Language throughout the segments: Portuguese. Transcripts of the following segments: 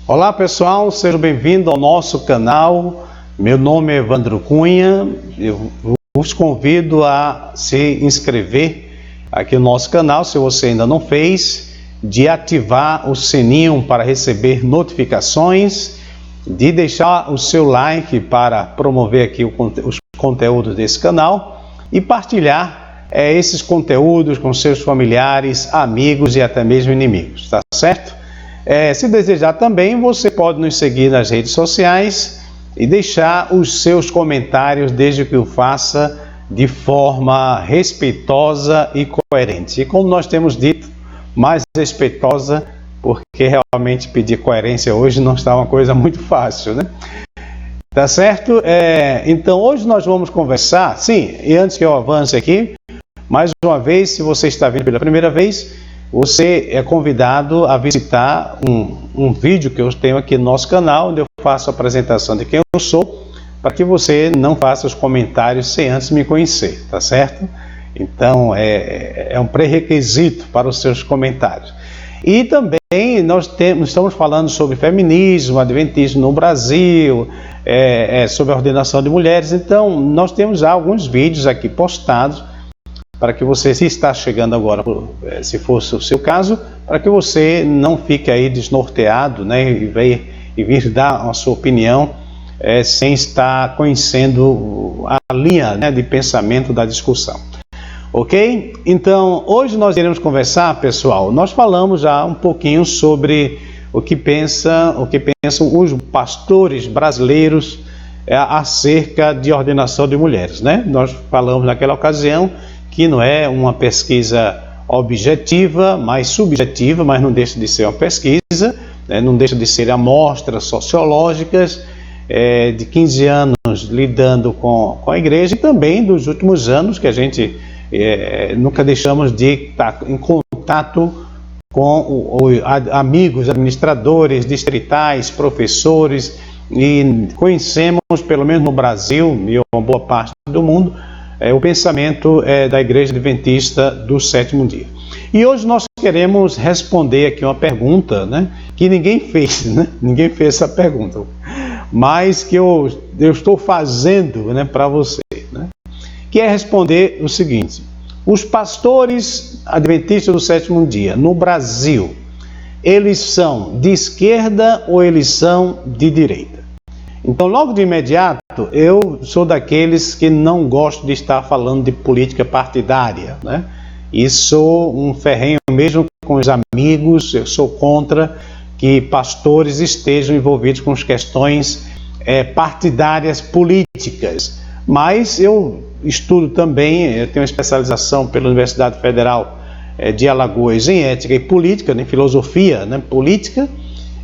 Olá pessoal, sejam bem-vindos ao nosso canal. Meu nome é Evandro Cunha. Eu vos convido a se inscrever aqui no nosso canal, se você ainda não fez, de ativar o sininho para receber notificações, de deixar o seu like para promover aqui os conteúdos desse canal e partilhar esses conteúdos com seus familiares, amigos e até mesmo inimigos, tá certo? Se desejar também, você pode nos seguir nas redes sociais e deixar os seus comentários, desde que o faça de forma respeitosa e coerente. E como nós temos dito, mais respeitosa, porque realmente pedir coerência hoje não está uma coisa muito fácil, né? Tá certo? Então hoje nós vamos conversar, sim, e antes que eu avance aqui, mais uma vez, se você está vindo pela primeira vez, você é convidado a visitar um vídeo que eu tenho aqui no nosso canal, onde eu faço a apresentação de quem eu sou, para que você não faça os comentários sem antes me conhecer, tá certo? Então, é um pré-requisito para os seus comentários. E também nós estamos falando sobre feminismo, adventismo no Brasil, sobre a ordenação de mulheres. Então, nós temos já alguns vídeos aqui postados, para que você, se está chegando agora, se fosse o seu caso, para que você não fique aí desnorteado, né, e vir dar a sua opinião sem estar conhecendo a linha, né, de pensamento da discussão. Ok? Então, hoje nós iremos conversar, pessoal, nós falamos já um pouquinho sobre o que pensam os pastores brasileiros acerca de ordenação de mulheres, né? Nós falamos naquela ocasião que não é uma pesquisa objetiva, mas subjetiva, mas não deixa de ser uma pesquisa, né? Não deixa de ser amostras sociológicas de 15 anos lidando com a igreja e também dos últimos anos que a gente nunca deixamos de estar em contato com amigos, administradores, distritais, professores, e conhecemos, pelo menos no Brasil e uma boa parte do mundo, o pensamento da Igreja Adventista do Sétimo Dia. E hoje nós queremos responder aqui uma pergunta, né, que ninguém fez, né? Ninguém fez essa pergunta, mas que eu estou fazendo, né, para você, né? Que é responder o seguinte: os pastores adventistas do Sétimo Dia no Brasil, eles são de esquerda ou eles são de direita? Então, logo de imediato, eu sou daqueles que não gosto de estar falando de política partidária, né? E sou um ferrenho mesmo com os amigos, eu sou contra que pastores estejam envolvidos com as questões partidárias políticas. Mas eu estudo também, eu tenho uma especialização pela Universidade Federal de Alagoas em ética e política, em filosofia, né, política.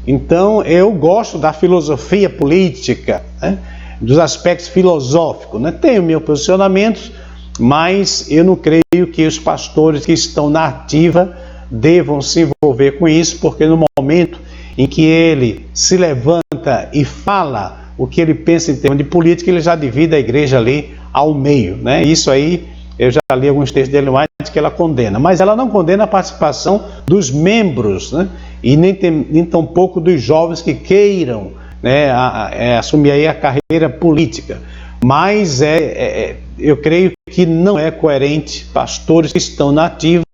Então, eu gosto da filosofia política, né, dos aspectos filosóficos, né? Tenho meus posicionamentos, mas eu não creio que os pastores que estão na ativa devam se envolver com isso, porque no momento em que ele se levanta e fala o que ele pensa em termos de política, ele já divide a igreja ali ao meio, né? Isso aí, eu já li alguns textos dele mais que ela condena, mas ela não condena a participação dos membros, né? E nem tampouco dos jovens que queiram, né, assumir aí a carreira política. Mas eu creio que não é coerente pastores que estão na ativa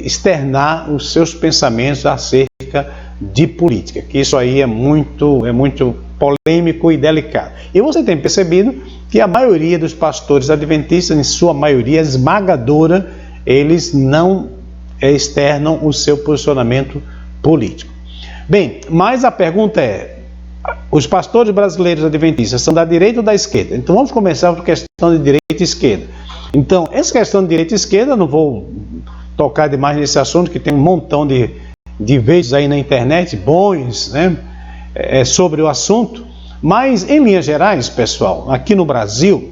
externar os seus pensamentos acerca de política, que isso aí é muito polêmico e delicado. E você tem percebido que a maioria dos pastores adventistas, em sua maioria esmagadora, eles não externam o seu posicionamento político. Bem, mas a pergunta é: os pastores brasileiros adventistas são da direita ou da esquerda? Então vamos começar por questão de direita e esquerda. Então, essa questão de direita e esquerda, não vou tocar demais nesse assunto, que tem um montão de vídeos aí na internet, bons, né, sobre o assunto. Mas, em linhas gerais, pessoal, aqui no Brasil,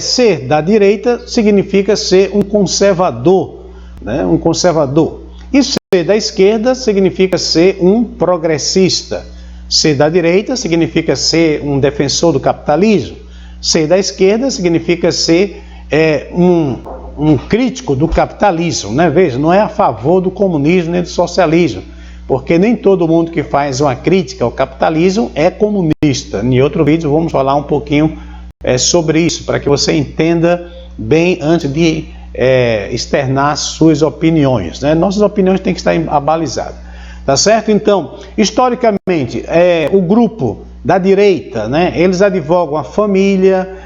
ser da direita significa ser um conservador, né, um conservador. E ser da esquerda significa ser um progressista. Ser da direita significa ser um defensor do capitalismo. Ser da esquerda significa ser um crítico do capitalismo, né? Veja, não é a favor do comunismo nem do socialismo, porque nem todo mundo que faz uma crítica ao capitalismo é comunista. Em outro vídeo vamos falar um pouquinho sobre isso, para que você entenda bem antes de externar suas opiniões, né? Nossas opiniões têm que estar abalizadas, tá certo? Então, historicamente, o grupo da direita, né, eles advogam a família,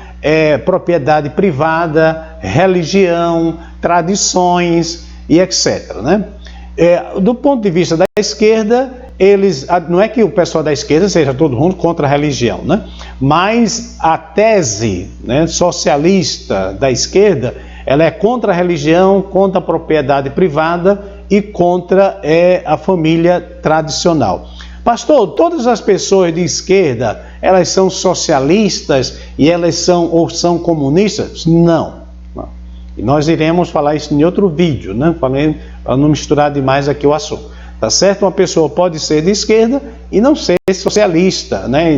propriedade privada, religião, tradições e etc., né? Do ponto de vista da esquerda, não é que o pessoal da esquerda seja todo mundo contra a religião, né? Mas a tese, né, socialista da esquerda, ela é contra a religião, contra a propriedade privada e contra a família tradicional. Pastor, todas as pessoas de esquerda, elas são socialistas e elas são comunistas? Não. E nós iremos falar isso em outro vídeo, né? Falei para não misturar demais aqui o assunto. Tá certo? Uma pessoa pode ser de esquerda e não ser socialista, né?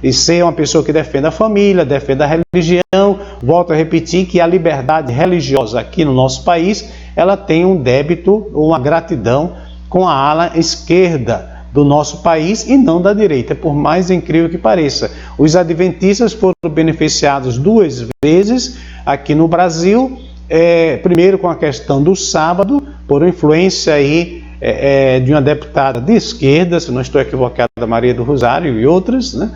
E ser uma pessoa que defende a família, defende a religião. Volto a repetir que a liberdade religiosa aqui no nosso país, ela tem um débito, uma gratidão com a ala esquerda do nosso país e não da direita, por mais incrível que pareça. Os adventistas foram beneficiados 2 vezes aqui no Brasil, primeiro com a questão do sábado, por influência aí de uma deputada de esquerda, se não estou equivocado, Maria do Rosário e outras, né?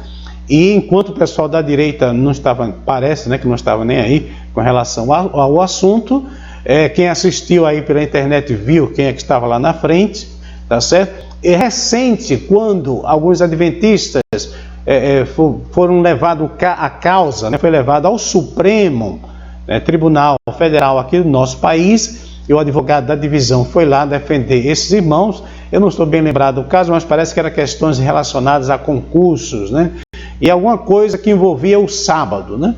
E enquanto o pessoal da direita não estava, parece, né, que não estava nem aí com relação ao assunto, quem assistiu aí pela internet viu quem é que estava lá na frente, tá certo? É recente, quando alguns adventistas foram levados a causa, né, foi levado ao Supremo Tribunal Federal aqui do nosso país, e o advogado da divisão foi lá defender esses irmãos. Eu não estou bem lembrado do caso, mas parece que eram questões relacionadas a concursos, né, e alguma coisa que envolvia o sábado, né?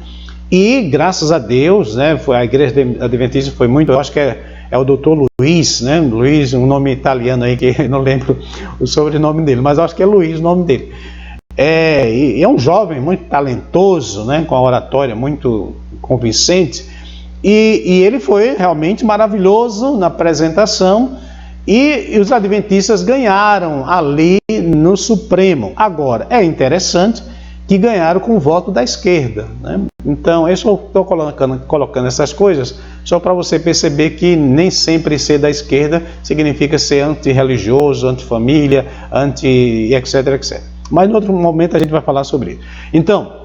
E graças a Deus, né, a igreja adventista foi muito, eu acho que é o doutor Luiz, né? Luiz, um nome italiano aí que não lembro o sobrenome dele, mas eu acho que é Luiz o nome dele. E é um jovem muito talentoso, né? Com a oratória muito convincente, e ele foi realmente maravilhoso na apresentação, e os adventistas ganharam ali no Supremo. Agora, é interessante que ganharam com o voto da esquerda, né? Então, eu só estou colocando essas coisas só para você perceber que nem sempre ser da esquerda significa ser antirreligioso, antifamília, etc, etc. Mas em outro momento a gente vai falar sobre isso. Então,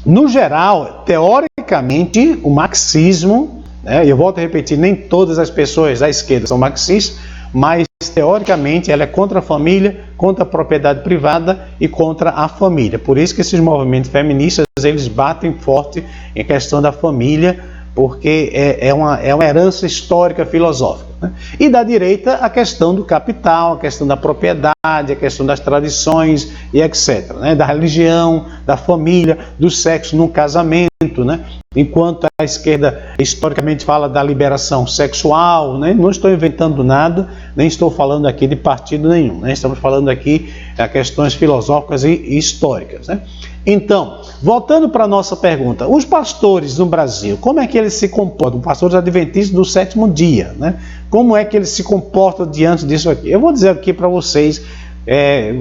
no geral, teoricamente, o marxismo, né, eu volto a repetir, nem todas as pessoas da esquerda são marxistas, mas teoricamente ela é contra a família, contra a propriedade privada e contra a família. Por isso que esses movimentos feministas, eles batem forte em questão da família, porque é uma herança histórica filosófica, né? E da direita, a questão do capital, a questão da propriedade, a questão das tradições e etc., né? Da religião, da família, do sexo no casamento, né? Enquanto a esquerda historicamente fala da liberação sexual, né? Não estou inventando nada, nem estou falando aqui de partido nenhum, né? Estamos falando aqui de questões filosóficas e históricas, né? Então, voltando para a nossa pergunta, os pastores no Brasil, como é que eles se comportam? Os pastores adventistas do 7º dia, né? Como é que eles se comportam diante disso aqui? Eu vou dizer aqui para vocês,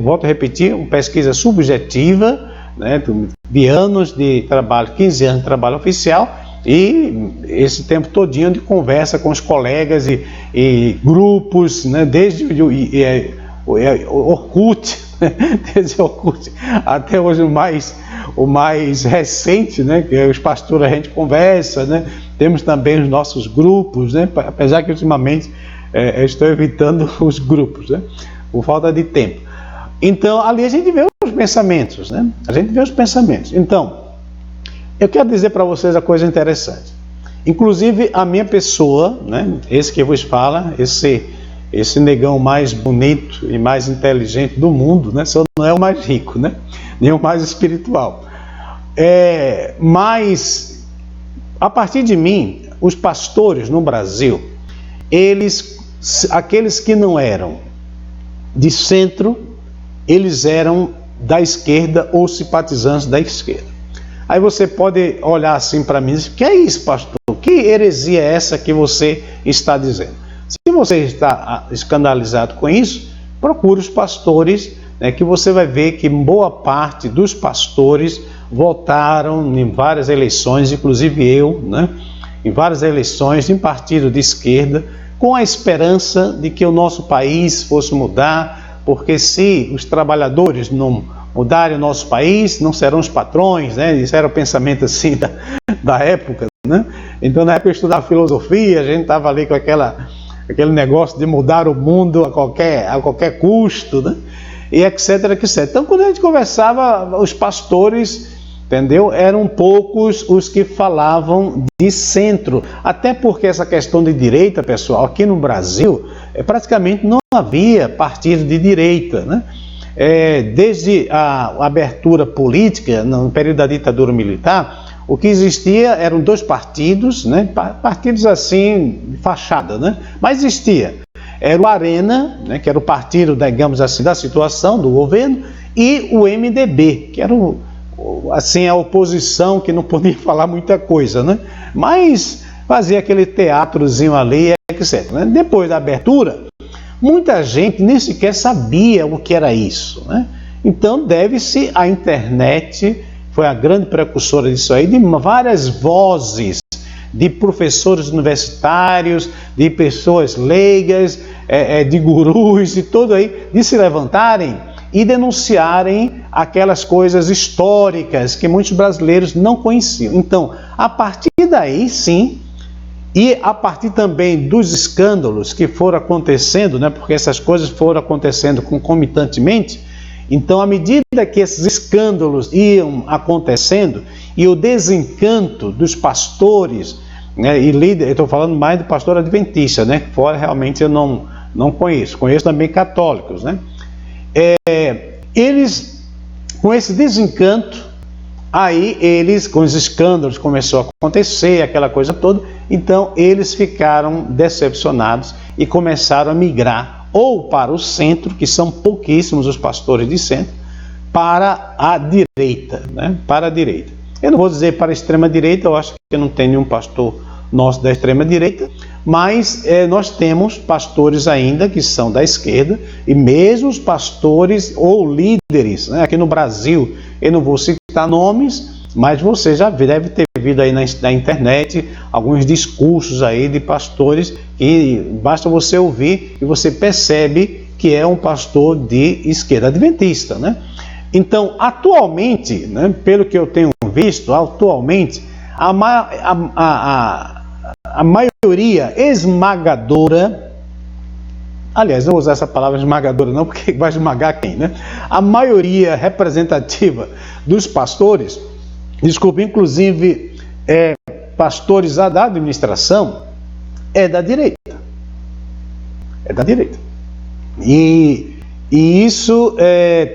volto a repetir, uma pesquisa subjetiva, né, de anos de trabalho, 15 anos de trabalho oficial, e esse tempo todinho de conversa com os colegas e grupos, né, desde o Orkut, desde o Orkut até hoje o mais recente, né, que os pastores a gente conversa, né, temos também os nossos grupos, né, apesar que ultimamente eu estou evitando os grupos, né, por falta de tempo. Então, ali a gente vê os pensamentos, né? A gente vê os pensamentos. Então, eu quero dizer para vocês a coisa interessante. Inclusive, a minha pessoa, né? Esse que vos fala, esse negão mais bonito e mais inteligente do mundo, né? Só não é o mais rico, né? Nem o mais espiritual. Mas, a partir de mim, os pastores no Brasil, aqueles que não eram de centro, eles eram da esquerda ou simpatizantes da esquerda. Aí você pode olhar assim para mim e dizer, que é isso, pastor? Que heresia é essa que você está dizendo? Se você está escandalizado com isso, procure os pastores, né, que você vai ver que boa parte dos pastores votaram em várias eleições, inclusive eu, né, em várias eleições, em partido de esquerda, com a esperança de que o nosso país fosse mudar, porque se os trabalhadores não mudarem o nosso país, não serão os patrões, né? Isso era o pensamento assim da época, né? Então, na época eu estudava filosofia, a gente estava ali com aquele negócio de mudar o mundo a qualquer custo, né? E etc, etc. Então, quando a gente conversava, os pastores, entendeu? Eram poucos os que falavam de centro, até porque essa questão de direita, pessoal, aqui no Brasil, praticamente não havia partido de direita, né? Desde a abertura política, no período da ditadura militar, o que existia eram dois partidos, né? Partidos assim, de fachada, né? Mas existia. Era o Arena, né? Que era o partido, digamos assim, da situação, do governo, e o MDB, que era assim, a oposição, que não podia falar muita coisa, né? Mas fazia aquele teatrozinho ali, etc. Né? Depois da abertura, muita gente nem sequer sabia o que era isso, né? Então, deve-se à internet, foi a grande precursora disso aí, de várias vozes de professores universitários, de pessoas leigas, de gurus e tudo aí, de se levantarem e denunciarem aquelas coisas históricas que muitos brasileiros não conheciam. Então, a partir daí, sim, e a partir também dos escândalos que foram acontecendo, né, porque essas coisas foram acontecendo concomitantemente, então, à medida que esses escândalos iam acontecendo e o desencanto dos pastores, né, e líderes, eu estou falando mais do pastor adventista, né, fora realmente eu não conheço também católicos, né, eles, com esse desencanto, aí eles, com os escândalos, começou a acontecer, aquela coisa toda, então eles ficaram decepcionados e começaram a migrar ou para o centro, que são pouquíssimos os pastores de centro, para a direita, né? Para a direita. Eu não vou dizer para a extrema-direita, eu acho que não tem nenhum pastor nosso da extrema-direita, mas nós temos pastores ainda que são da esquerda, e mesmo os pastores ou líderes, né? Aqui no Brasil, eu não vou citar nomes, mas você já deve ter visto aí na internet alguns discursos aí de pastores que basta você ouvir e você percebe que é um pastor de esquerda adventista, né? Então, atualmente, né, pelo que eu tenho visto, atualmente, a maioria esmagadora, aliás, não vou usar essa palavra esmagadora não, porque vai esmagar quem, né? A maioria representativa dos pastores, desculpe, inclusive pastores da administração, é da direita. É da direita. E isso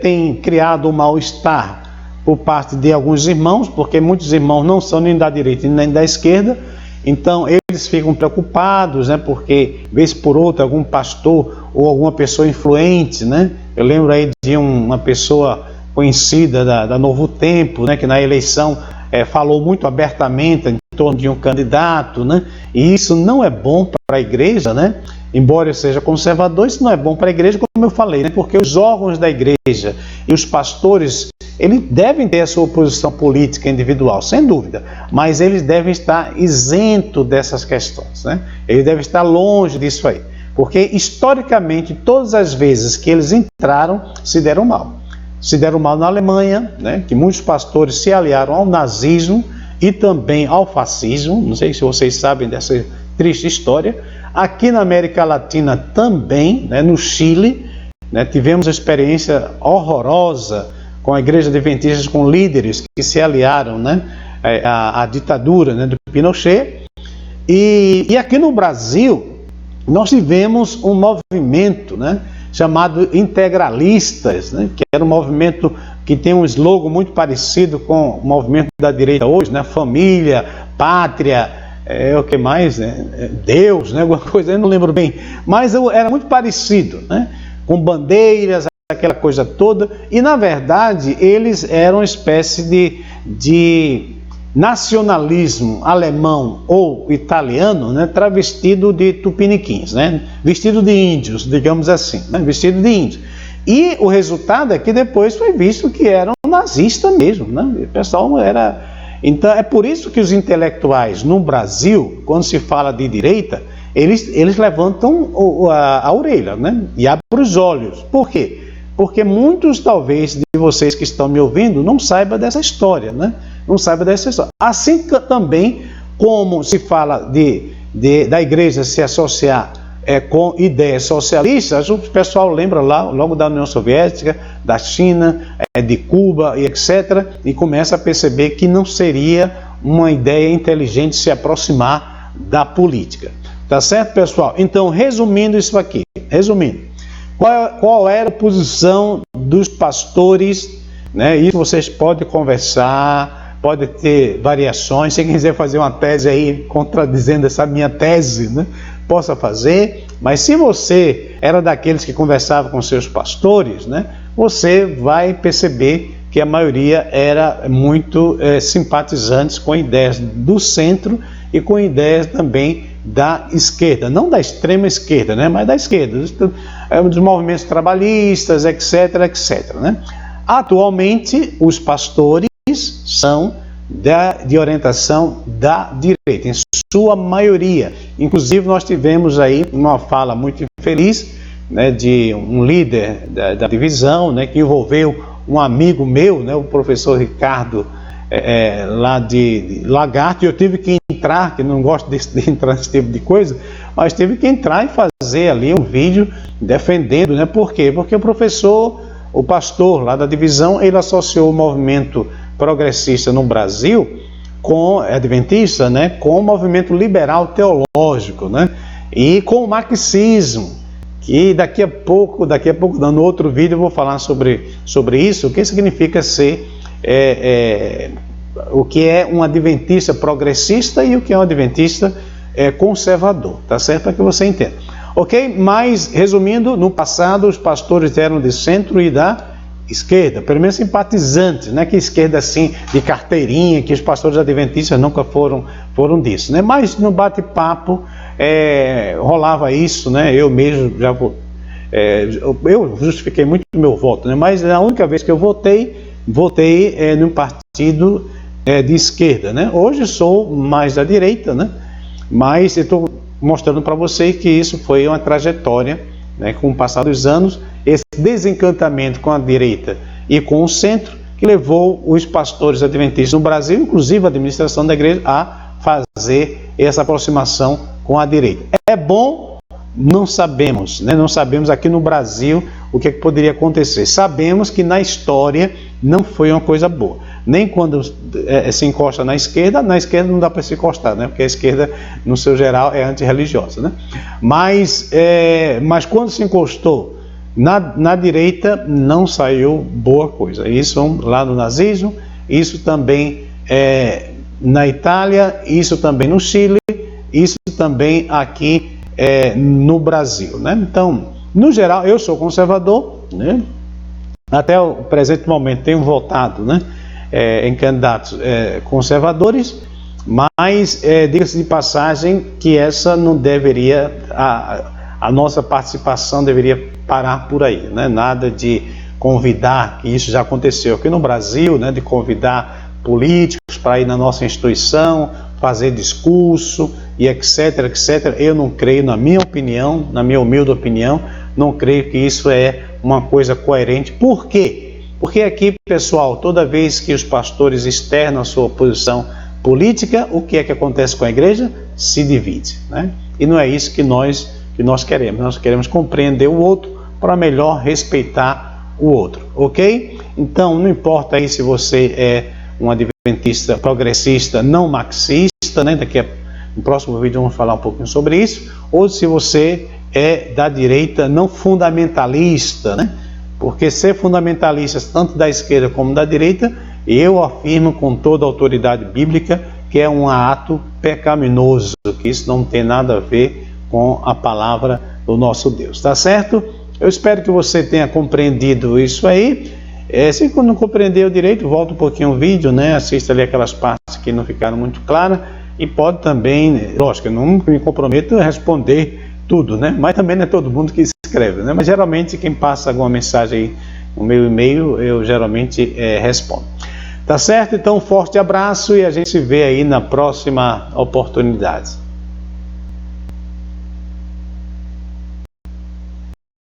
tem criado um mal-estar por parte de alguns irmãos, porque muitos irmãos não são nem da direita nem da esquerda, então eles ficam preocupados, né, porque, vez por outra, algum pastor ou alguma pessoa influente, né, eu lembro aí de uma pessoa conhecida da Novo Tempo, né, que na eleição falou muito abertamente em torno de um candidato, né, e isso não é bom para a igreja, né, embora eu seja conservador, isso não é bom para a igreja, como eu falei, né, porque os órgãos da igreja e os pastores, eles devem ter a sua posição política individual, sem dúvida, mas eles devem estar isentos dessas questões, né? Eles devem estar longe disso aí, porque historicamente todas as vezes que eles entraram se deram mal. Se deram mal na Alemanha, né? Que muitos pastores se aliaram ao nazismo e também ao fascismo, não sei se vocês sabem dessa triste história. Aqui na América Latina também, né? No Chile, né? Tivemos uma experiência horrorosa com a igreja adventista, com líderes que se aliaram, né, à ditadura, né, do Pinochet. E aqui no Brasil, nós tivemos um movimento, né, chamado Integralistas, né, que era um movimento que tem um slogan muito parecido com o movimento da direita hoje, né, família, pátria, o que mais, né, Deus, né, alguma coisa, eu não lembro bem, mas era muito parecido, né, com bandeiras, aquela coisa toda, e na verdade eles eram uma espécie de nacionalismo alemão ou italiano, né, travestido de tupiniquins, né, vestido de índios, digamos assim, né, vestido de índios. E o resultado é que depois foi visto que eram nazistas mesmo, né, o pessoal era... Então é por isso que os intelectuais no Brasil, quando se fala de direita, eles levantam a orelha, né, e abrem os olhos. Por quê? Porque muitos, talvez, de vocês que estão me ouvindo, não saibam dessa história, né? Não saibam dessa história. Assim também como se fala da igreja se associar com ideias socialistas, o pessoal lembra lá, logo da União Soviética, da China, de Cuba e etc., e começa a perceber que não seria uma ideia inteligente se aproximar da política. Tá certo, pessoal? Então, resumindo isso aqui, qual era a posição dos pastores, né? Isso vocês podem conversar, pode ter variações. Se quiser fazer uma tese aí contradizendo essa minha tese, né, possa fazer. Mas se você era daqueles que conversavam com seus pastores, né, você vai perceber que a maioria era muito simpatizantes com ideias do centro e com ideias também da esquerda, não da extrema esquerda, né, mas da esquerda, dos movimentos trabalhistas, etc, etc, né? Atualmente, os pastores são de orientação da direita, em sua maioria. Inclusive, nós tivemos aí uma fala muito infeliz, né, de um líder da divisão, né, que envolveu um amigo meu, né, o professor Ricardo, lá de Lagarto, e eu tive que entrar, que não gosto de entrar nesse tipo de coisa, mas tive que entrar e fazer ali um vídeo defendendo, né? Por quê? Porque o pastor lá da divisão, ele associou o movimento progressista no Brasil, adventista, né, com o movimento liberal teológico, né, e com o marxismo, que daqui a pouco, no outro vídeo eu vou falar sobre isso, o que significa ser o que é um adventista progressista e o que é um adventista conservador, tá certo? Para que você entenda. Ok? Mas, resumindo, no passado os pastores eram de centro e da esquerda, pelo menos simpatizantes, não é que esquerda assim, de carteirinha, que os pastores adventistas nunca foram disso, né? Mas no bate-papo rolava isso, né? Eu mesmo já eu justifiquei muito o meu voto, né? Mas a única vez que eu votei num partido de esquerda, né? Hoje sou mais da direita, né? Mas eu estou mostrando para vocês que isso foi uma trajetória, né, com o passar dos anos, esse desencantamento com a direita e com o centro, que levou os pastores adventistas no Brasil, inclusive a administração da igreja, a fazer essa aproximação com a direita. É bom? Não sabemos, né? Não sabemos aqui no Brasil o que poderia acontecer. Sabemos que na história não foi uma coisa boa. Nem quando se encosta na esquerda não dá para se encostar, né? Porque a esquerda, no seu geral, é antirreligiosa, né? Mas quando se encostou na direita, não saiu boa coisa. Isso lá no nazismo, isso também na Itália, isso também no Chile, isso também aqui no Brasil, né? Então, no geral, eu sou conservador, né? Até o presente momento tenho votado, né, em candidatos conservadores, mas diga-se de passagem que essa não deveria, a nossa participação deveria parar por aí, né? Nada de convidar, que isso já aconteceu aqui no Brasil, né, de convidar políticos para ir na nossa instituição, fazer discurso e etc, etc. Eu não creio, na minha opinião, na minha humilde opinião, não creio que isso é uma coisa coerente. Por quê? Porque aqui, pessoal, toda vez que os pastores externam a sua posição política, o que é que acontece com a igreja? Se divide, né? E não é isso que nós queremos. Nós queremos compreender o outro para melhor respeitar o outro, ok? Então, não importa aí se você é um adventista progressista, não marxista, né? No próximo vídeo vamos falar um pouquinho sobre isso, ou se você é da direita não fundamentalista, né? Porque ser fundamentalista tanto da esquerda como da direita, eu afirmo com toda a autoridade bíblica que é um ato pecaminoso, que isso não tem nada a ver com a palavra do nosso Deus, tá certo? Eu espero que você tenha compreendido isso aí. Se não compreendeu direito, volta um pouquinho o vídeo, né? Assista ali aquelas partes que não ficaram muito claras, e pode também, lógico, eu não me comprometo a responder tudo, né? Mas também não é todo mundo que escreve, né? Mas geralmente quem passa alguma mensagem aí no meu e-mail, eu geralmente respondo. Tá certo? Então, um forte abraço e a gente se vê aí na próxima oportunidade.